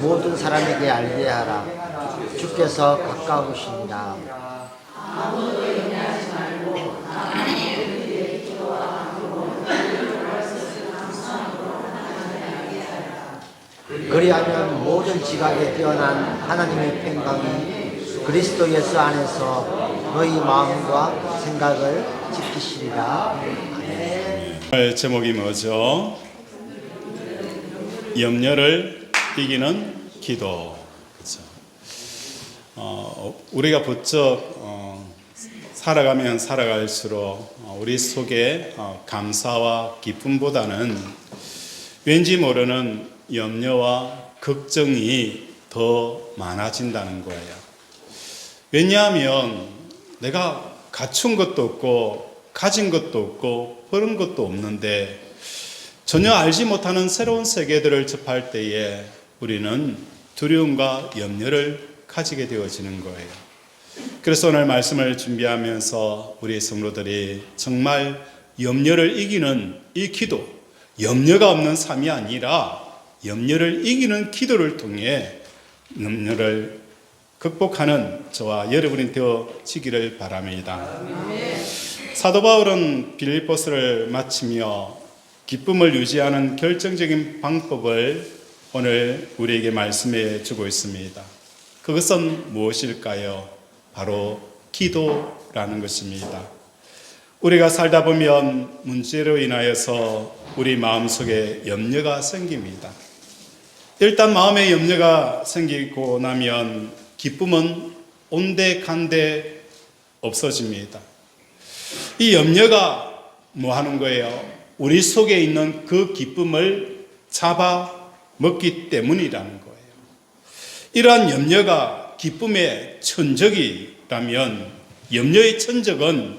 모든 사람에게 알게 하라. 주께서 가까우시니라. 그리하면 모든 지각에 뛰어난 하나님의 평강이 그리스도 예수 안에서 너희 마음과 생각을 지키시리라. 오늘 제목이 뭐죠? 염려를 이기는 기도. 그렇죠? 우리가 부쩍 살아가면 살아갈수록 우리 속에 감사와 기쁨보다는 왠지 모르는 염려와 걱정이 더 많아진다는 거예요. 왜냐하면 내가 갖춘 것도 없고 가진 것도 없고 버는 것도 없는데 전혀 알지 못하는 새로운 세계들을 접할 때에 우리는 두려움과 염려를 가지게 되어지는 거예요. 그래서 오늘 말씀을 준비하면서 우리 성도들이 정말 염려를 이기는 이 기도, 염려가 없는 삶이 아니라 염려를 이기는 기도를 통해 염려를 극복하는 저와 여러분이 되어지기를 바랍니다. 사도 바울은 빌립보서를 마치며 기쁨을 유지하는 결정적인 방법을 오늘 우리에게 말씀해 주고 있습니다. 그것은 무엇일까요? 바로 기도라는 것입니다. 우리가 살다 보면 문제로 인하여서 우리 마음속에 염려가 생깁니다. 일단 마음에 염려가 생기고 나면 기쁨은 온데간데 없어집니다. 이 염려가 뭐 하는 거예요? 우리 속에 있는 그 기쁨을 잡아먹기 때문이라는 거예요. 이러한 염려가 기쁨의 천적이라면 염려의 천적은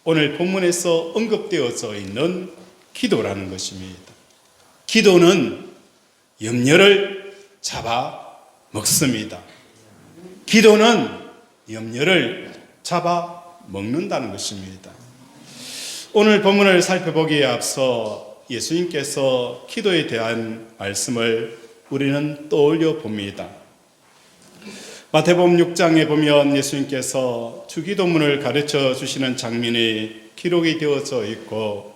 오늘 본문에서 언급되어져 있는 기도라는 것입니다. 기도는 염려를 잡아먹습니다. 기도는 염려를 잡아먹는다는 것입니다. 오늘 본문을 살펴보기에 앞서 예수님께서 기도에 대한 말씀을 우리는 떠올려 봅니다. 마태복음 6장에 보면 예수님께서 주기도문을 가르쳐 주시는 장면이 기록이 되어져 있고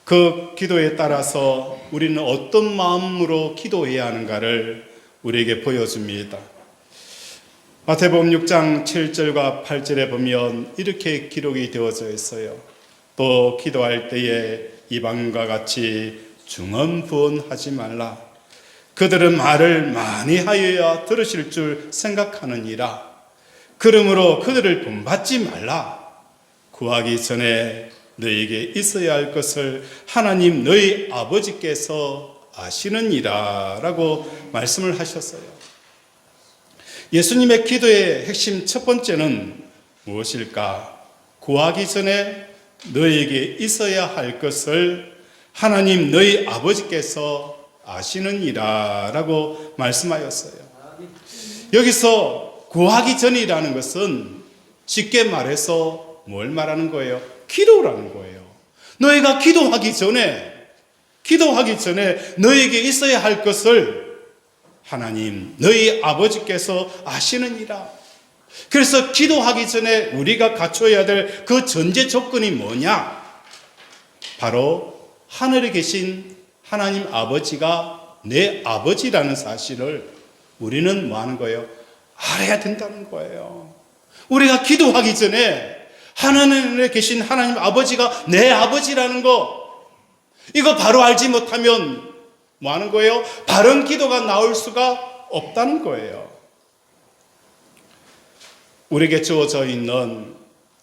그 기도에 따라서 우리는 어떤 마음으로 기도해야 하는가를 우리에게 보여줍니다. 마태복음 6장 7절과 8절에 보면 이렇게 기록이 되어져 있어요. 또 기도할 때에 이방인과 같이 중언부언하지 말라. 그들은 말을 많이 하여야 들으실 줄 생각하느니라. 그러므로 그들을 본받지 말라. 구하기 전에 너에게 있어야 할 것을 하나님 너희 아버지께서 아시느니라 라고 말씀을 하셨어요. 예수님의 기도의 핵심 첫 번째는 무엇일까? 구하기 전에 너에게 있어야 할 것을 하나님 너희 아버지께서 아시느니라 라고 말씀하였어요. 여기서 구하기 전이라는 것은 쉽게 말해서 뭘 말하는 거예요? 기도라는 거예요. 너희가 기도하기 전에 너에게 있어야 할 것을 하나님 너희 아버지께서 아시느니라. 그래서 기도하기 전에 우리가 갖춰야 될 그 전제 조건이 뭐냐? 바로 하늘에 계신 하나님 아버지가 내 아버지라는 사실을 우리는 뭐 하는 거예요? 알아야 된다는 거예요. 우리가 기도하기 전에 하늘에 계신 하나님 아버지가 내 아버지라는 거, 이거 바로 알지 못하면 뭐 하는 거예요? 바른 기도가 나올 수가 없다는 거예요. 우리에게 주어져 있는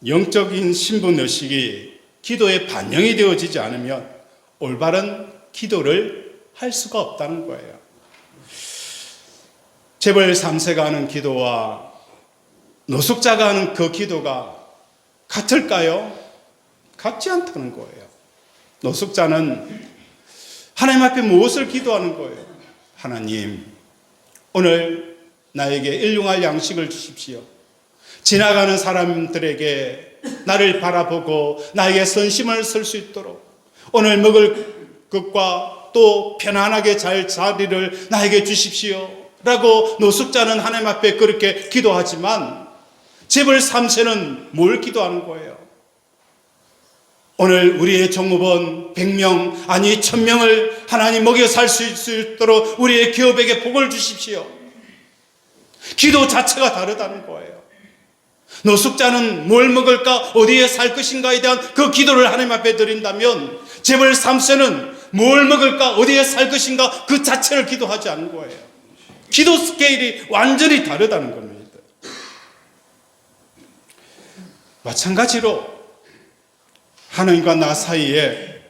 영적인 신분의식이 기도에 반영이 되어지지 않으면 올바른 기도를 할 수가 없다는 거예요. 재벌 3세가 하는 기도와 노숙자가 하는 그 기도가 같을까요? 같지 않다는 거예요. 노숙자는 하나님 앞에 무엇을 기도하는 거예요? 하나님, 오늘 나에게 일용할 양식을 주십시오. 지나가는 사람들에게 나를 바라보고 나에게 선심을 쓸 수 있도록 오늘 먹을 것과 또 편안하게 잘 자리를 나에게 주십시오. 라고 노숙자는 하나님 앞에 그렇게 기도하지만 재벌 3세는 뭘 기도하는 거예요? 오늘 우리의 종업원 100명 아니 1000명을 하나님 먹여 살 수 있도록 우리의 기업에게 복을 주십시오. 기도 자체가 다르다는 거예요. 노숙자는 뭘 먹을까 어디에 살 것인가에 대한 그 기도를 하나님 앞에 드린다면 재벌 3세는 뭘 먹을까 어디에 살 것인가 그 자체를 기도하지 않는 거예요. 기도 스케일이 완전히 다르다는 겁니다. 마찬가지로 하나님과 나 사이에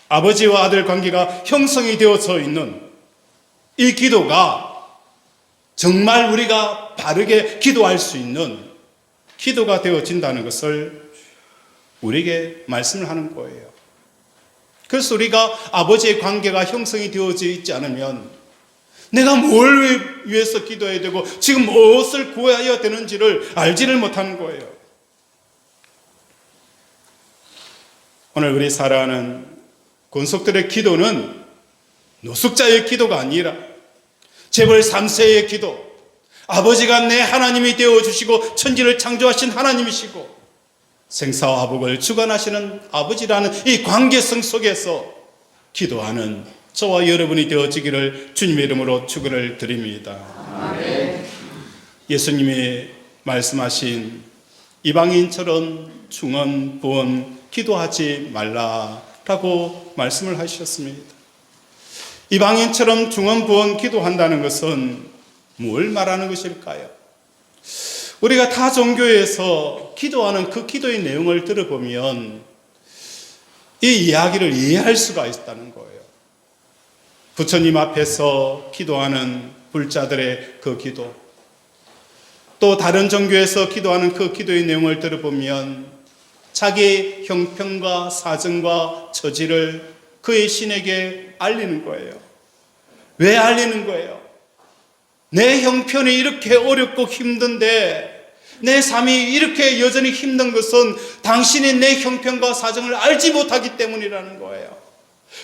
아버지와 아들 관계가 형성이 되어져 있는 이 기도가 정말 우리가 바르게 기도할 수 있는 기도가 되어진다는 것을 우리에게 말씀을 하는 거예요. 그래서 우리가 아버지의 관계가 형성이 되어져 있지 않으면 내가 뭘 위해서 기도해야 되고 지금 무엇을 구해야 되는지를 알지를 못하는 거예요. 오늘 우리 사랑하는 권속들의 기도는 노숙자의 기도가 아니라 재벌 3세의 기도, 아버지가 내 하나님이 되어주시고 천지를 창조하신 하나님이시고 생사와 화복을 주관하시는 아버지라는 이 관계성 속에서 기도하는 저와 여러분이 되어지기를 주님의 이름으로 축원을 드립니다. 아멘. 예수님이 말씀하신 이방인처럼 중언 부언 기도하지 말라라고 말씀을 하셨습니다. 이방인처럼 중언 부언 기도한다는 것은 뭘 말하는 것일까요? 우리가 타 종교에서 기도하는 그 기도의 내용을 들어보면 이 이야기를 이해할 수가 있다는 거예요. 부처님 앞에서 기도하는 불자들의 그 기도, 또 다른 종교에서 기도하는 그 기도의 내용을 들어보면 자기의 형편과 사정과 처지를 그의 신에게 알리는 거예요. 왜 알리는 거예요? 내 형편이 이렇게 어렵고 힘든데 내 삶이 이렇게 여전히 힘든 것은 당신이 내 형편과 사정을 알지 못하기 때문이라는 거예요.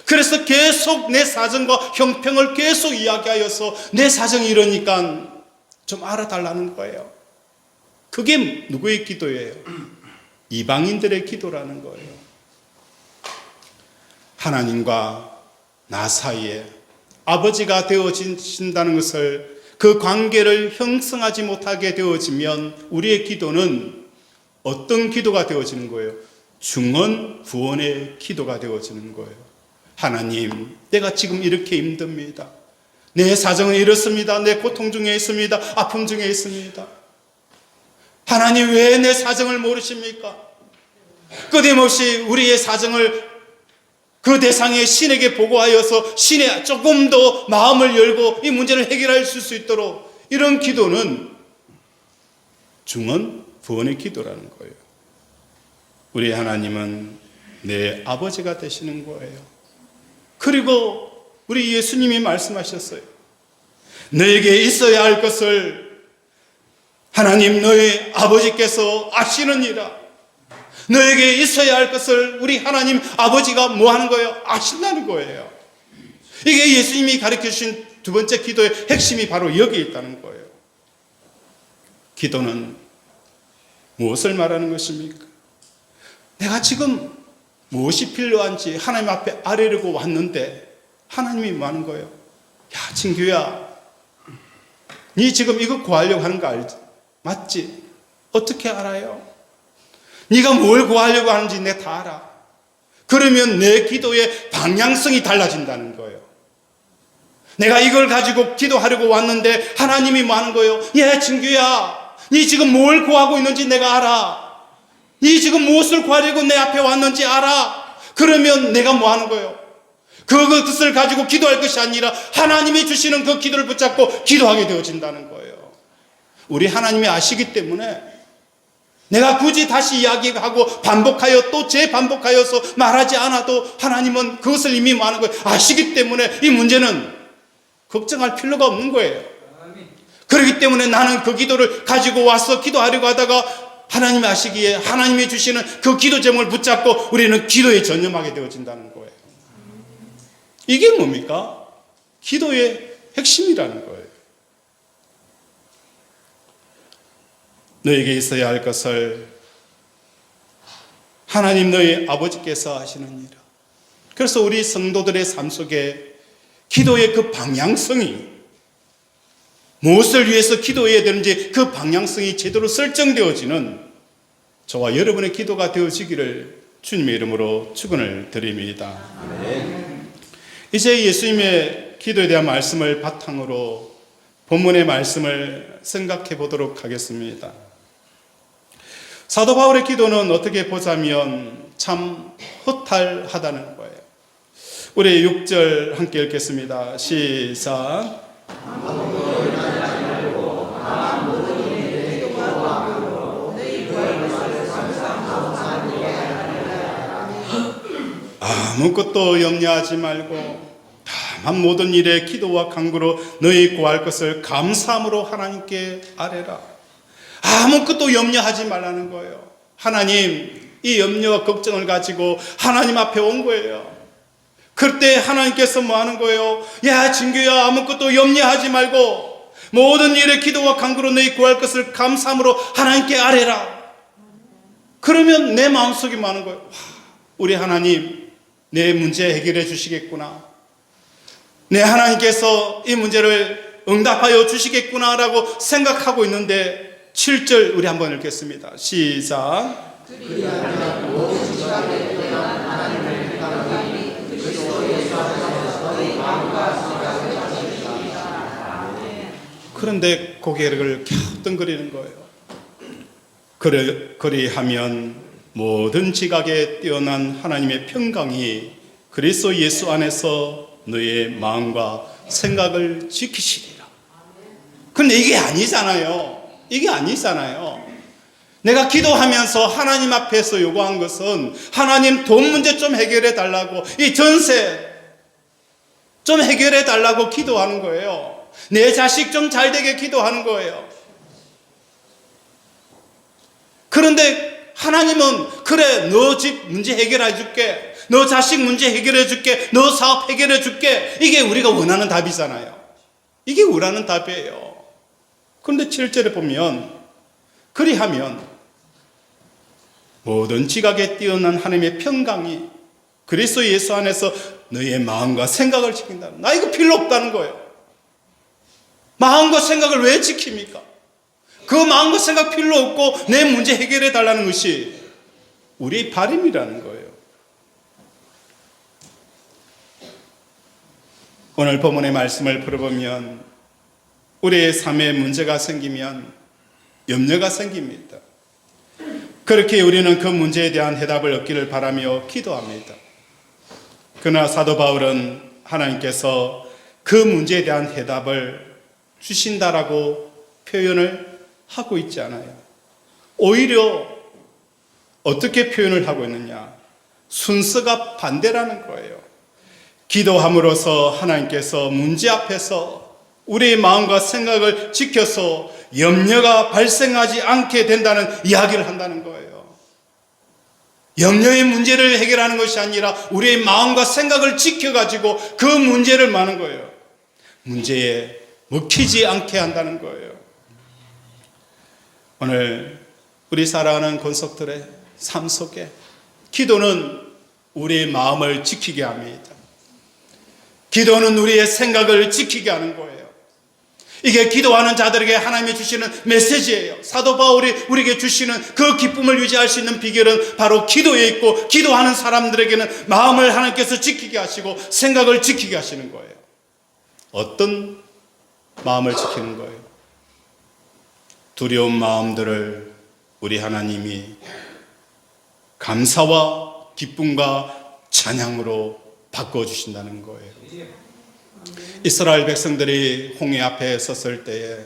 그래서 계속 내 사정과 형편을 계속 이야기하여서 내 사정이 이러니까 좀 알아달라는 거예요. 그게 누구의 기도예요? 이방인들의 기도라는 거예요. 하나님과 나 사이에 아버지가 되어진다는 것을, 그 관계를 형성하지 못하게 되어지면 우리의 기도는 어떤 기도가 되어지는 거예요? 중언 부언의 기도가 되어지는 거예요. 하나님, 내가 지금 이렇게 힘듭니다. 내 사정은 이렇습니다. 내 고통 중에 있습니다. 아픔 중에 있습니다. 하나님, 왜 내 사정을 모르십니까? 끊임없이 우리의 사정을 그 대상의 신에게 보고하여서 신에 조금 더 마음을 열고 이 문제를 해결할 수 있도록, 이런 기도는 중언 부언의 기도라는 거예요. 우리 하나님은 내 아버지가 되시는 거예요. 그리고 우리 예수님이 말씀하셨어요. 너에게 있어야 할 것을 하나님 너의 아버지께서 아시느니라. 너에게 있어야 할 것을 우리 하나님 아버지가 뭐 하는 거예요? 아신다는 거예요. 이게 예수님이 가르쳐 주신 두 번째 기도의 핵심이 바로 여기에 있다는 거예요. 기도는 무엇을 말하는 것입니까? 내가 지금 무엇이 필요한지 하나님 앞에 아뢰려고 왔는데 하나님이 뭐 하는 거예요? 야, 친구야, 네 지금 이거 구하려고 하는 거 알지? 맞지? 어떻게 알아요? 네가 뭘 구하려고 하는지 내가 다 알아. 그러면 내 기도의 방향성이 달라진다는 거예요. 내가 이걸 가지고 기도하려고 왔는데 하나님이 뭐 하는 거예요? 예, 친구야, 네 지금 뭘 구하고 있는지 내가 알아. 네 지금 무엇을 구하려고 내 앞에 왔는지 알아. 그러면 내가 뭐 하는 거예요? 그것을 가지고 기도할 것이 아니라 하나님이 주시는 그 기도를 붙잡고 기도하게 되어진다는 거예요. 우리 하나님이 아시기 때문에 내가 굳이 다시 이야기하고 반복하여 또 재반복하여서 말하지 않아도 하나님은 그것을 이미 뭐 하는 거예요? 아시기 때문에 이 문제는 걱정할 필요가 없는 거예요. 그렇기 때문에 나는 그 기도를 가지고 와서 기도하려고 하다가 하나님이 아시기에 하나님이 주시는 그 기도 제목을 붙잡고 우리는 기도에 전념하게 되어진다는 거예요. 이게 뭡니까? 기도의 핵심이라는 거예요. 너에게 있어야 할 것을 하나님 너희 아버지께서 하시느니라. 그래서 우리 성도들의 삶 속에 기도의 그 방향성이 무엇을 위해서 기도해야 되는지 그 방향성이 제대로 설정되어지는 저와 여러분의 기도가 되어지기를 주님의 이름으로 축원을 드립니다. 이제 예수님의 기도에 대한 말씀을 바탕으로 본문의 말씀을 생각해 보도록 하겠습니다. 사도 바울의 기도는 어떻게 보자면 참 허탈하다는 거예요. 우리 6절 함께 읽겠습니다. 시작. 아무것도 염려하지 말고 다만 모든 일에 기도와 간구로 너희 구할 것을 감사함으로 하나님께 아뢰라. 아무것도 염려하지 말라는 거예요. 하나님, 이 염려와 걱정을 가지고 하나님 앞에 온 거예요. 그때 하나님께서 뭐 하는 거예요? 야, 진규야, 아무것도 염려하지 말고 모든 일에 기도와 간구로 너희 구할 것을 감사함으로 하나님께 아뢰라. 그러면 내 마음속에 뭐 하는 거예요? 우리 하나님, 내 문제 해결해 주시겠구나. 내 하나님께서 이 문제를 응답하여 주시겠구나라고 생각하고 있는데 7절 우리 한번 읽겠습니다. 시작. 그런데 고개를 갸우뚱거리는 거예요. 그리하면 모든 지각에 뛰어난 하나님의 평강이 그리스도 예수 안에서 너의 마음과 생각을 지키시리라. 근데 이게 아니잖아요. 이게 아니잖아요. 내가 기도하면서 하나님 앞에서 요구한 것은 하나님 돈 문제 좀 해결해 달라고, 이 전세 좀 해결해 달라고 기도하는 거예요. 내 자식 좀 잘 되게 기도하는 거예요. 그런데 하나님은 그래, 너 집 문제 해결해 줄게, 너 자식 문제 해결해 줄게, 너 사업 해결해 줄게. 이게 우리가 원하는 답이잖아요. 이게 원하는 답이에요. 그런데 7절에 보면 그리하면 모든 지각에 뛰어난 하나님의 평강이 그리스도 예수 안에서 너의 마음과 생각을 지킨다. 나 이거 필요 없다는 거예요. 마음과 생각을 왜 지킵니까? 그 마음과 생각 필요 없고 내 문제 해결해 달라는 것이 우리의 바람이라는 거예요. 오늘 본문의 말씀을 풀어보면 우리의 삶에 문제가 생기면 염려가 생깁니다. 그렇게 우리는 그 문제에 대한 해답을 얻기를 바라며 기도합니다. 그러나 사도 바울은 하나님께서 그 문제에 대한 해답을 주신다라고 표현을 하고 있지 않아요. 오히려 어떻게 표현을 하고 있느냐? 순서가 반대라는 거예요. 기도함으로써 하나님께서 문제 앞에서 우리의 마음과 생각을 지켜서 염려가 발생하지 않게 된다는 이야기를 한다는 거예요. 염려의 문제를 해결하는 것이 아니라 우리의 마음과 생각을 지켜가지고 그 문제를 마는 거예요. 문제에 먹히지 않게 한다는 거예요. 오늘 우리 사랑하는 권속들의 삶 속에 기도는 우리의 마음을 지키게 합니다. 기도는 우리의 생각을 지키게 하는 거예요. 이게 기도하는 자들에게 하나님이 주시는 메시지예요. 사도 바울이 우리에게 주시는 그 기쁨을 유지할 수 있는 비결은 바로 기도에 있고, 기도하는 사람들에게는 마음을 하나님께서 지키게 하시고 생각을 지키게 하시는 거예요. 어떤 마음을 지키는 거예요? 두려운 마음들을 우리 하나님이 감사와 기쁨과 찬양으로 바꿔주신다는 거예요. 이스라엘 백성들이 홍해 앞에 섰을 때에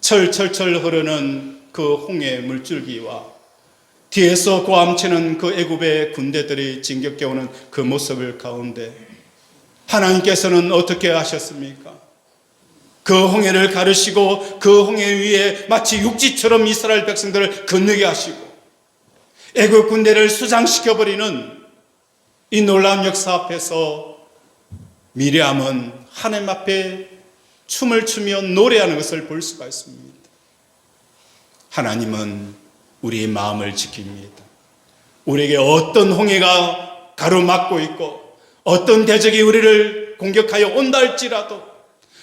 철철철 흐르는 그 홍해 물줄기와 뒤에서 고함치는 그 애굽의 군대들이 진격해 오는 그 모습을 가운데 하나님께서는 어떻게 하셨습니까? 그 홍해를 가르시고 그 홍해 위에 마치 육지처럼 이스라엘 백성들을 건너게 하시고 애굽 군대를 수장시켜버리는 이 놀라운 역사 앞에서 미리암은 하나님 앞에 춤을 추며 노래하는 것을 볼 수가 있습니다. 하나님은 우리의 마음을 지킵니다. 우리에게 어떤 홍해가 가로막고 있고 어떤 대적이 우리를 공격하여 온다 할지라도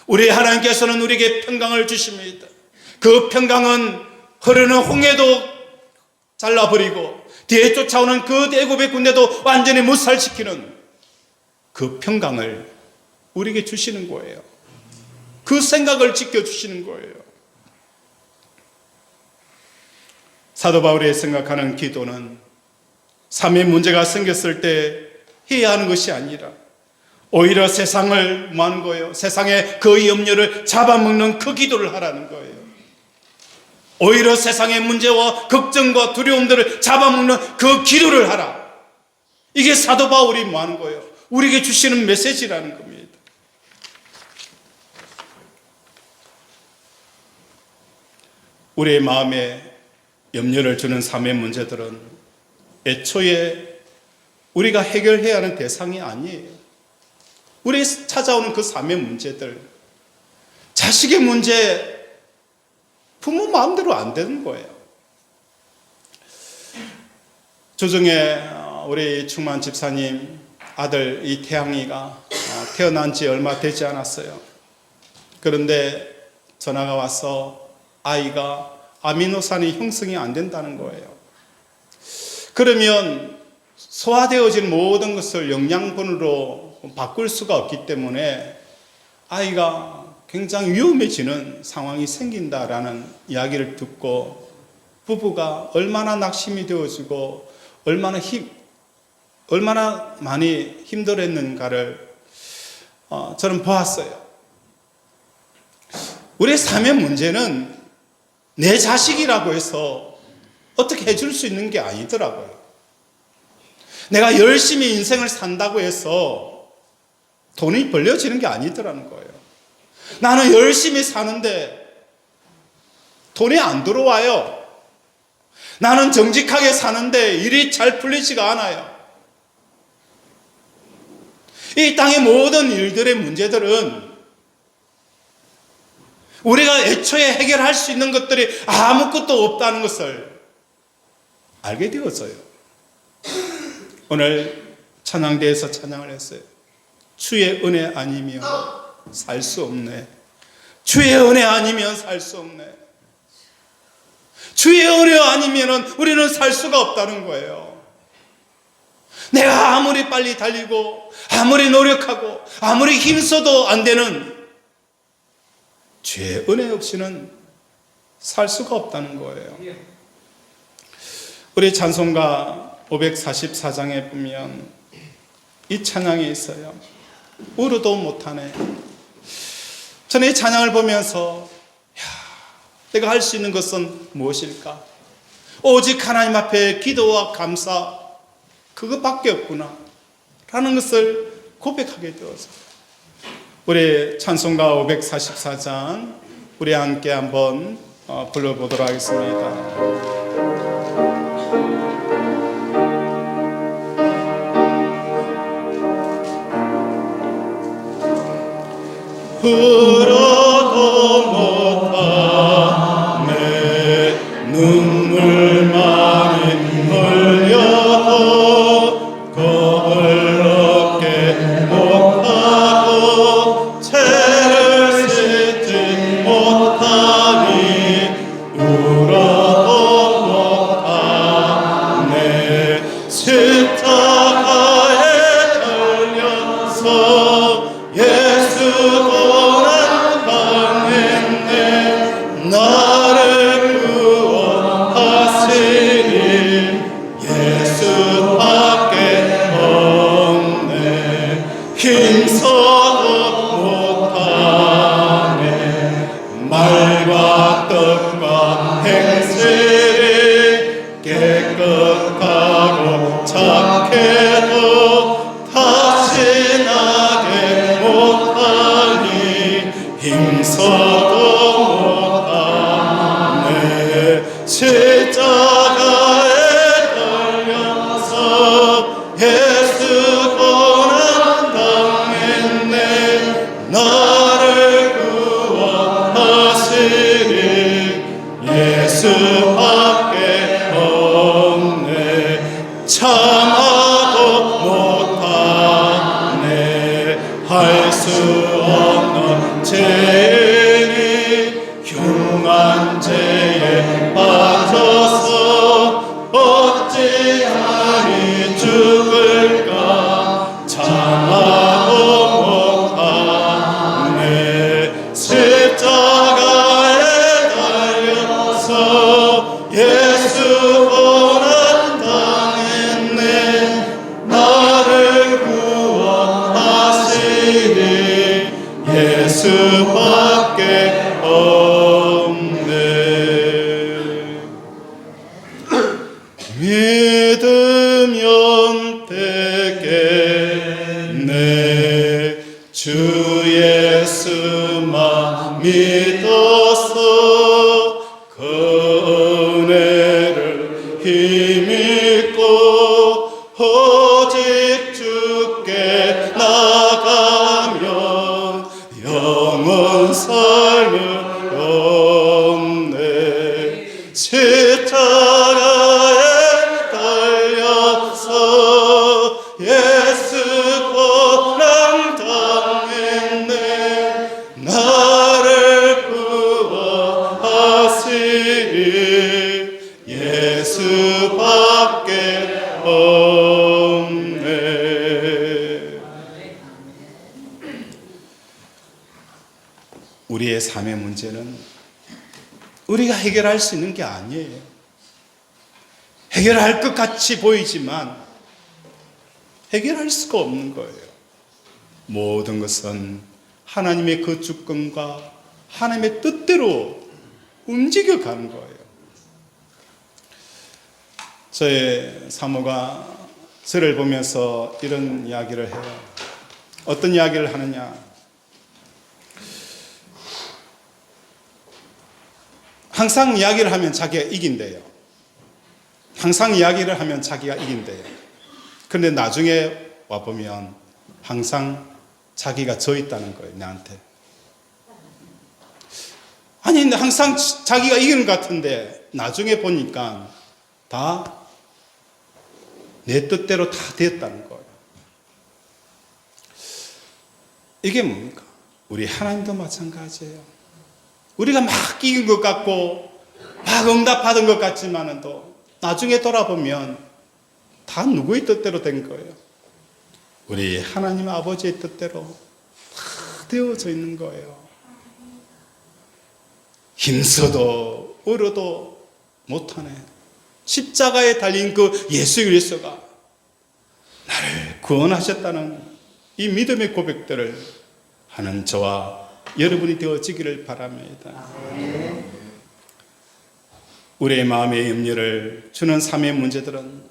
우리 하나님께서는 우리에게 평강을 주십니다. 그 평강은 흐르는 홍해도 잘라버리고 뒤에 쫓아오는 그 애굽의 군대도 완전히 묻살시키는 그 평강을 우리에게 주시는 거예요. 그 생각을 지켜주시는 거예요. 사도 바울이 생각하는 기도는 삶의 문제가 생겼을 때 해야 하는 것이 아니라 오히려 세상을 뭐 하는 거예요? 세상의 그 염려를 잡아먹는 그 기도를 하라는 거예요. 오히려 세상의 문제와 걱정과 두려움들을 잡아먹는 그 기도를 하라. 이게 사도 바울이 뭐 하는 거예요? 우리에게 주시는 메시지라는 겁니다. 우리의 마음에 염려를 주는 삶의 문제들은 애초에 우리가 해결해야 하는 대상이 아니에요. 우리 찾아오는 그 삶의 문제들, 자식의 문제, 부모 마음대로 안 되는 거예요. 조정에 우리 충만 집사님 아들 이 태양이가 태어난 지 얼마 되지 않았어요. 그런데 전화가 와서 아이가 아미노산이 형성이 안 된다는 거예요. 그러면 소화되어진 모든 것을 영양분으로 바꿀 수가 없기 때문에 아이가 굉장히 위험해지는 상황이 생긴다라는 이야기를 듣고 부부가 얼마나 낙심이 되어지고 얼마나 많이 힘들었는가를 저는 보았어요. 우리의 삶의 문제는 내 자식이라고 해서 어떻게 해줄 수 있는 게 아니더라고요. 내가 열심히 인생을 산다고 해서 돈이 벌려지는 게 아니더라는 거예요. 나는 열심히 사는데 돈이 안 들어와요. 나는 정직하게 사는데 일이 잘 풀리지가 않아요. 이 땅의 모든 일들의 문제들은 우리가 애초에 해결할 수 있는 것들이 아무것도 없다는 것을 알게 되었어요. 오늘 찬양대에서 찬양을 했어요. 주의 은혜 아니면 살 수 없네. 주의 은혜 아니면 살 수 없네. 주의 은혜 아니면 우리는 살 수가 없다는 거예요. 내가 아무리 빨리 달리고 아무리 노력하고 아무리 힘써도 안 되는 주의 은혜 없이는 살 수가 없다는 거예요. 우리 찬송가 544장에 보면 이 찬양이 있어요. 울어도 못하네. 저는 이 찬양을 보면서 내가 할 수 있는 것은 무엇일까? 오직 하나님 앞에 기도와 감사 그것밖에 없구나 라는 것을 고백하게 되었어요. 우리 찬송가 544장 우리 함께 한번 불러보도록 하겠습니다. 울어도 못하네. 눈물 많이 흘려도 겁을 얻게 못하고 죄를 씻지 못하니 울어도 못하네. 십자가에 달려서 예수 나를 구원하시니 예수밖에 없네. 힘써도 못하네. 말과 뜻과 행실이 깨끗하고 착해도 다시 나게 못하니 힘써도 십자가에 달려서 예수 고난 당했네. 나를 구원하시니 예수 되겠네. 주 예수만 믿어서 그 은혜를 힘입고 오직 주께 나가면 영원 삶을 얻네. 십자가에 달려서 예수 고난 당했네. 나를 구원하시리 예수밖에 없네. 우리의 삶의 문제는 우리가 해결할 수 있는 게 아니에요. 해결할 것 같이 보이지만 해결할 수가 없는 거예요. 모든 것은 하나님의 그 주권과 하나님의 뜻대로 움직여가는 거예요. 저의 사모가 저를 보면서 이런 이야기를 해요. 어떤 이야기를 하느냐? 항상 이야기를 하면 자기가 이긴대요. 항상 이야기를 하면 자기가 이긴대요. 그런데 나중에 와보면 항상 자기가 져 있다는 거예요, 나한테. 아니, 항상 자기가 이기는 것 같은데 나중에 보니까 다 내 뜻대로 다 됐다는 거예요. 이게 뭡니까? 우리 하나님도 마찬가지예요. 우리가 막 이긴 것 같고 막 응답받은 것 같지만은 또 나중에 돌아보면 다 누구의 뜻대로 된 거예요? 우리 하나님 아버지의 뜻대로 다 되어져 있는 거예요. 힘써도 울어도 못하네. 십자가에 달린 그 예수 그리스도가 나를 구원하셨다는 이 믿음의 고백들을 하는 저와 여러분이 되어지기를 바랍니다. 우리의 마음의 염려를 주는 삶의 문제들은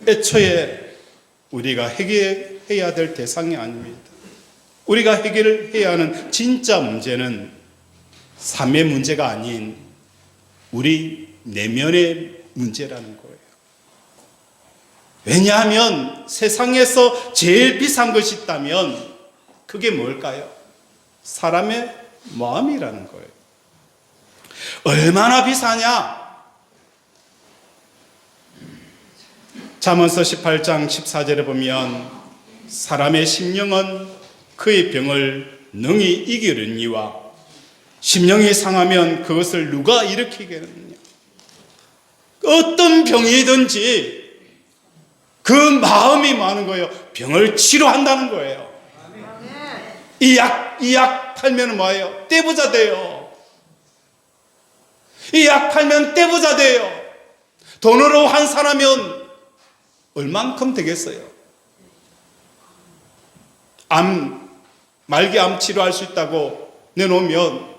애초에 우리가 해결해야 될 대상이 아닙니다. 우리가 해결해야 하는 진짜 문제는 삶의 문제가 아닌 우리 내면의 문제라는 거예요. 왜냐하면 세상에서 제일 비싼 것이 있다면 그게 뭘까요? 사람의 마음이라는 거예요. 얼마나 비싸냐? 잠언서 18장 14절에 보면 사람의 심령은 그의 병을 능히 이기려니와 심령이 상하면 그것을 누가 일으키겠느냐? 어떤 병이든지 그 마음이 많은 거예요. 병을 치료한다는 거예요. 이 약 팔면 뭐예요? 떼부자 돼요. 이 약 팔면 떼부자 돼요. 돈으로 환산하면 얼만큼 되겠어요? 말기암 치료할 수 있다고 내놓으면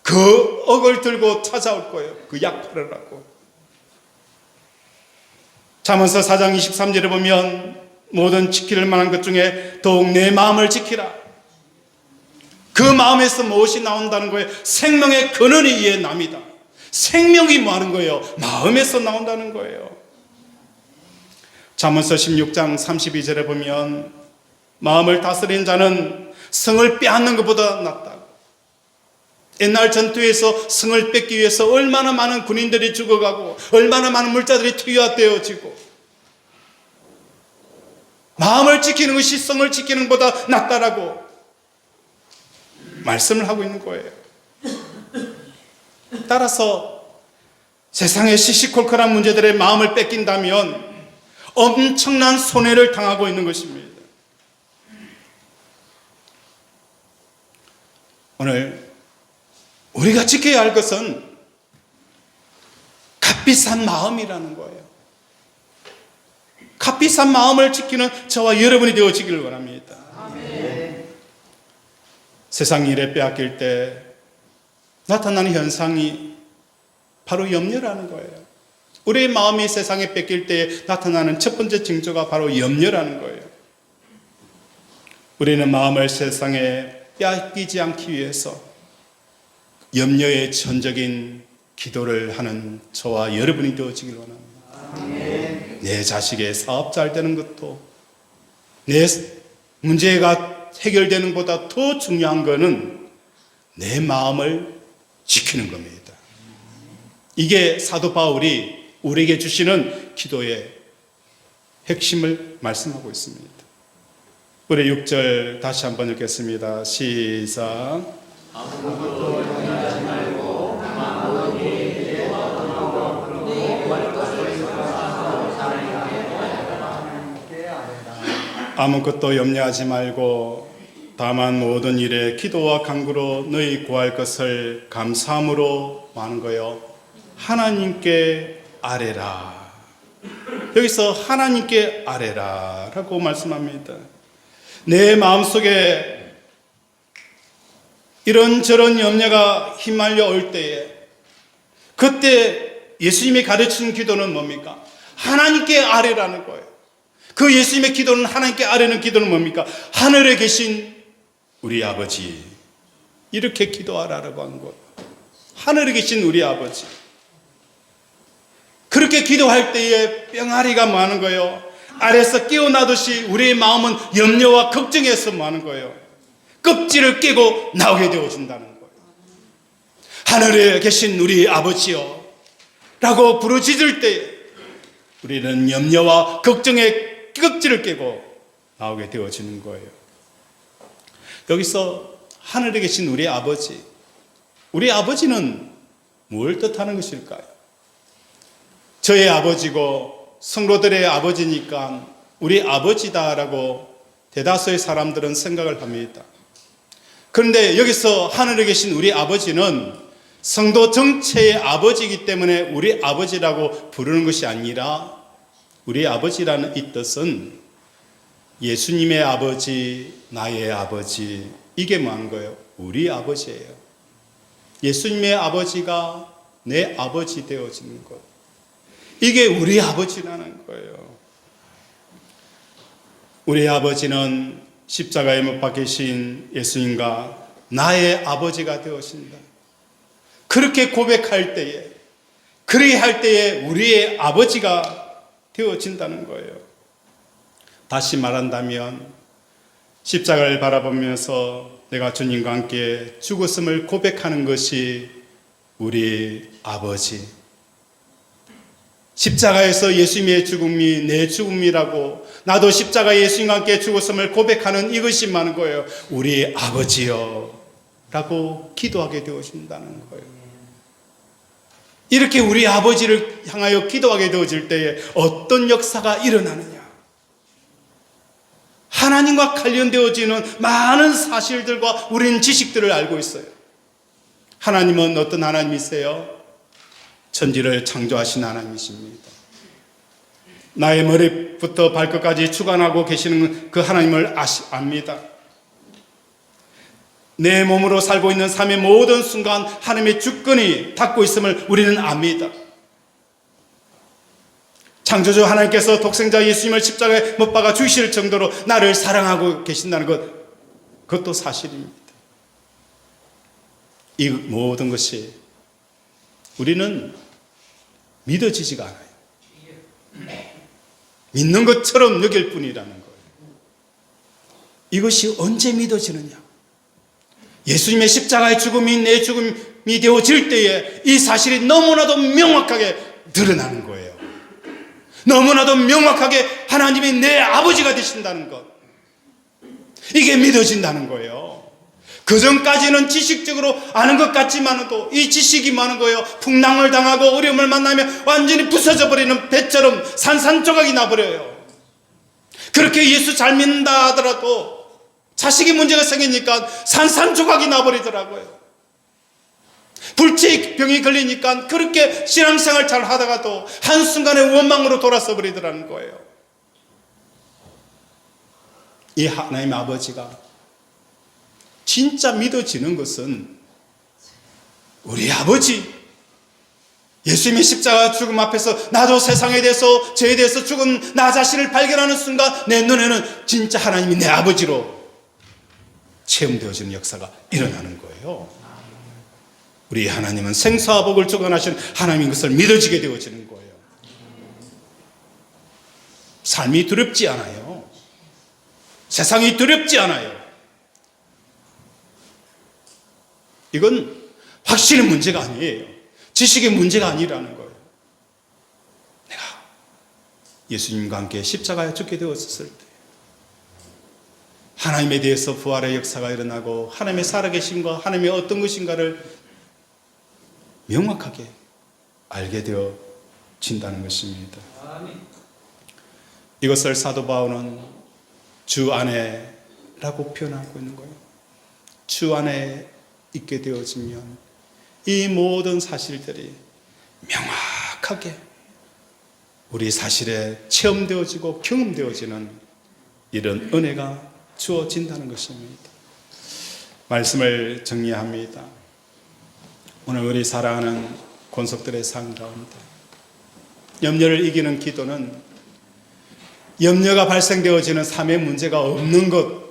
그 억을 들고 찾아올 거예요. 그 약 팔으라고. 잠언서 4장 23절에 보면 모든 지킬 만한 것 중에 더욱 내 마음을 지키라. 그 마음에서 무엇이 나온다는 거예요? 생명의 근원이 이에 납니다. 생명이 뭐 하는 거예요? 마음에서 나온다는 거예요. 잠언서 16장 32절에 보면 마음을 다스린 자는 성을 빼앗는 것보다 낫다. 옛날 전투에서 성을 뺏기 위해서 얼마나 많은 군인들이 죽어가고 얼마나 많은 물자들이 투여되어지고 마음을 지키는 것이 성을 지키는 것보다 낫다라고 말씀을 하고 있는 거예요. 따라서 세상의 시시콜콜한 문제들의 마음을 뺏긴다면 엄청난 손해를 당하고 있는 것입니다. 오늘 우리가 지켜야 할 것은 값비싼 마음이라는 거예요. 값비싼 마음을 지키는 저와 여러분이 되어지기를 원합니다. 아멘. 세상 일에 빼앗길 때 나타나는 현상이 바로 염려라는 거예요. 우리의 마음이 세상에 뺏길 때 나타나는 첫 번째 징조가 바로 염려라는 거예요. 우리는 마음을 세상에 빼앗기지 않기 위해서 염려의 전적인 기도를 하는 저와 여러분이 되어지길 원합니다. 내 자식의 사업 잘 되는 것도, 내 문제가 해결되는 것보다 더 중요한 것은 내 마음을 지키는 겁니다. 이게 사도 바울이 우리에게 주시는 기도의 핵심을 말씀하고 있습니다. 우리 6절 다시 한번 읽겠습니다. 시작. 아무것도 염려하지 말고 다만 모든 일에 기도와 간구로 너희 구할 것을 감사함으로 많은 거요 하나님께 아뢰라. 여기서 하나님께 아뢰라 라고 말씀합니다. 내 마음속에 이런저런 염려가 휘말려 올 때에, 그때 예수님이 가르치는 기도는 뭡니까? 하나님께 아뢰라는 거예요. 그 예수님의 기도는, 하나님께 아뢰는 기도는 뭡니까? 하늘에 계신 우리 아버지, 이렇게 기도하라라고 한 거예요. 하늘에 계신 우리 아버지. 그렇게 기도할 때에 뿅아리가 많은 거예요. 아래서 깨어나듯이 우리의 마음은 염려와 걱정에서 많은 거예요. 껍질을 깨고 나오게 되어진다는 거예요. 하늘에 계신 우리 아버지요 라고 부르짖을 때 우리는 염려와 걱정의 껍질을 깨고 나오게 되어지는 거예요. 여기서 하늘에 계신 우리 아버지, 우리 아버지는 뭘 뜻하는 것일까요? 저의 아버지고 성도들의 아버지니까 우리 아버지다라고 대다수의 사람들은 생각을 합니다. 그런데 여기서 하늘에 계신 우리 아버지는 성도 전체의 아버지이기 때문에 우리 아버지라고 부르는 것이 아니라, 우리 아버지라는 이 뜻은 예수님의 아버지, 나의 아버지, 이게 뭐한 거예요? 우리 아버지예요. 예수님의 아버지가 내 아버지 되어지는 것, 이게 우리 아버지라는 거예요. 우리 아버지는 십자가에 못 박히신 예수님과 나의 아버지가 되어진다. 그렇게 고백할 때에, 그리할 때에 우리의 아버지가 되어진다는 거예요. 다시 말한다면 십자가를 바라보면서 내가 주님과 함께 죽었음을 고백하는 것이 우리 아버지, 십자가에서 예수님의 죽음이 내 죽음이라고, 나도 십자가에 예수님과 함께 죽었음을 고백하는 이것이 많은 거예요. 우리 아버지요 라고 기도하게 되어진다는 거예요. 이렇게 우리 아버지를 향하여 기도하게 되어질 때에 어떤 역사가 일어나느냐? 하나님과 관련되어지는 많은 사실들과 우리는 지식들을 알고 있어요. 하나님은 어떤 하나님이세요? 천지를 창조하신 하나님이십니다. 나의 머리부터 발끝까지 주관하고 계시는 그 하나님을 압니다. 내 몸으로 살고 있는 삶의 모든 순간 하나님의 주권이 닫고 있음을 우리는 압니다. 창조주 하나님께서 독생자 예수님을 십자가에 못 박아 죽이실 정도로 나를 사랑하고 계신다는 것, 그것도 사실입니다. 이 모든 것이 우리는 믿어지지가 않아요. 믿는 것처럼 여길 뿐이라는 거예요. 이것이 언제 믿어지느냐? 예수님의 십자가의 죽음이 내 죽음이 되어질 때에 이 사실이 너무나도 명확하게 드러나는 거예요. 너무나도 명확하게 하나님이 내 아버지가 되신다는 것, 이게 믿어진다는 거예요. 그 전까지는 지식적으로 아는 것 같지만도 이 지식이 많은 거예요. 풍랑을 당하고 어려움을 만나면 완전히 부서져 버리는 배처럼 산산조각이 나버려요. 그렇게 예수 잘 믿는다 하더라도 자식이 문제가 생기니까 산산조각이 나버리더라고요. 불치병이 걸리니까 그렇게 신앙생활 잘 하다가도 한순간에 원망으로 돌아서 버리더라는 거예요. 이 하나님 아버지가 진짜 믿어지는 것은 우리 아버지, 예수님이 십자가 죽음 앞에서 나도 세상에 대해서 죄에 대해서 죽은 나 자신을 발견하는 순간 내 눈에는 진짜 하나님이 내 아버지로 체험되어지는 역사가 일어나는 거예요. 우리 하나님은 생사와 복을 주관하신 하나님인 것을 믿어지게 되어지는 거예요. 삶이 두렵지 않아요. 세상이 두렵지 않아요. 이건 확신의 문제가 아니에요. 지식의 문제가 아니라는 거예요. 내가 예수님과 함께 십자가에 죽게 되었을 때 하나님에 대해서 부활의 역사가 일어나고 하나님의 살아계심과 하나님의 어떤 것인가를 명확하게 알게 되어진다는 것입니다. 이것을 사도 바울은 주 안에라고 표현하고 있는 거예요. 주 안에 있게 되어지면 이 모든 사실들이 명확하게 우리 사실에 체험되어지고 경험되어지는 이런 은혜가 주어진다는 것입니다. 말씀을 정리합니다. 오늘 우리 사랑하는 권속들의 삶 가운데 염려를 이기는 기도는 염려가 발생되어지는 삶의 문제가 없는 것,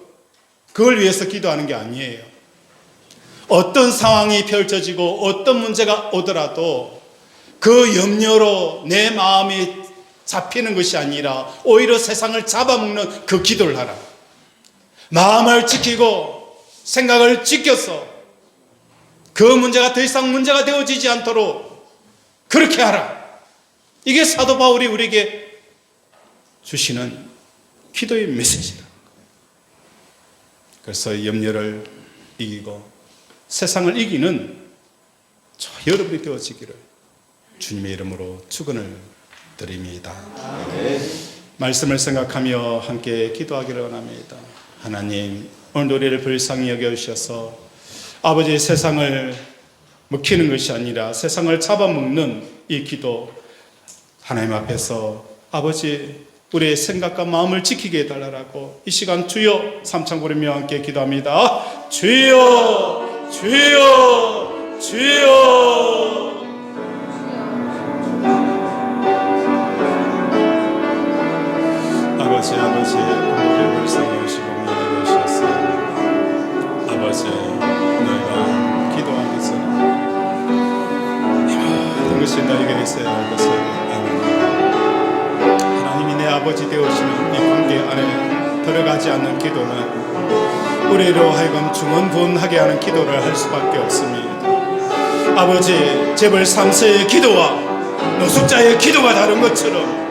그걸 위해서 기도하는 게 아니에요. 어떤 상황이 펼쳐지고 어떤 문제가 오더라도 그 염려로 내 마음이 잡히는 것이 아니라 오히려 세상을 잡아먹는 그 기도를 하라. 마음을 지키고 생각을 지켜서 그 문제가 더 이상 문제가 되어지지 않도록 그렇게 하라. 이게 사도 바울이 우리에게 주시는 기도의 메시지다. 그래서 염려를 이기고 세상을 이기는 저 여러분이 되어지기를 주님의 이름으로 축원을 드립니다. 말씀을 생각하며 함께 기도하기를 원합니다. 하나님, 오늘 우리를 불쌍히 여겨주셔서 아버지 세상을 먹히는 것이 아니라 세상을 잡아먹는 이 기도 하나님 앞에서 아버지 우리의 생각과 마음을 지키게 해달라고 이 시간 주여 삼창 부르며 함께 기도합니다. 주여 주여 주여. 아버지 우리를 불쌍히 여기시고 미안해 주셨어요. 아버지 너희가 기도하기 전에 이 모든 것이 너에게 있어야 할 것을 아는 하나님이 내 아버지 되어주시는 이 관계 안에 들어가지 않는 기도는 우리로 하여금 중언부언하게 하는 기도를 할 수밖에 없습니다. 아버지 재벌 3세의 기도와 노숙자의 기도가 다른 것처럼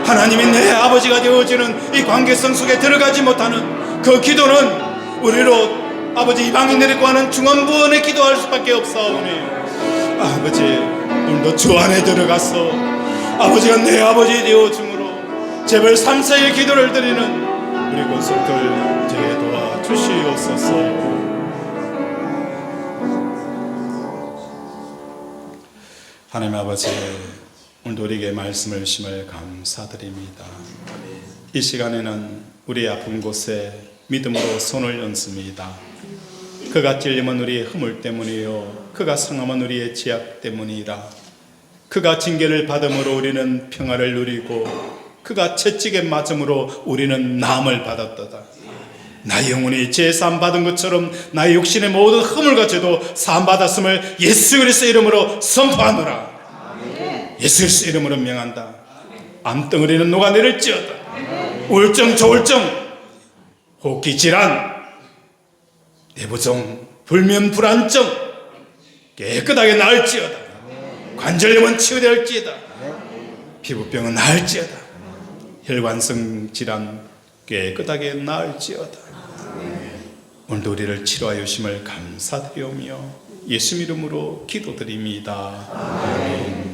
하나님이 내 아버지가 되어지는 이 관계성 속에 들어가지 못하는 그 기도는 우리로 아버지 이방인들이 구하는 중언부언의 기도할 수밖에 없사오니 아버지 오늘도 주 안에 들어가서 아버지가 내 아버지 되어줌으로 재벌 3세의 기도를 드리는 우리 권속들 제게 도와주시옵소서. 하나님 아버지 오늘도 우리에게 말씀을 주심을 감사드립니다. 이 시간에는 우리의 아픈 곳에 믿음으로 손을 얹습니다. 그가 찔림은 우리의 허물 때문이요 그가 상함은 우리의 죄악 때문이라. 그가 징계를 받음으로 우리는 평화를 누리고 그가 채찍에 맞음으로 우리는 나음을 받았도다. 나의 영혼이 죄 사함 받은 것처럼 나의 육신의 모든 허물과 죄도 사함 받았음을 예수 그리스도 이름으로 선포하노라. 예수 그리스도 이름으로 명한다. 암덩어리는 녹아내릴지어다. 우울증, 조울증, 호흡기 질환, 내부종, 불면, 불안증 깨끗하게 나을지어다. 관절염은 치유될지어다. 피부병은 나을지어다. 혈관성 질환 깨끗하게 나을지어다. 오늘도 우리를 치료하여 주심을 감사드리오며 예수 이름으로 기도드립니다. 아멘.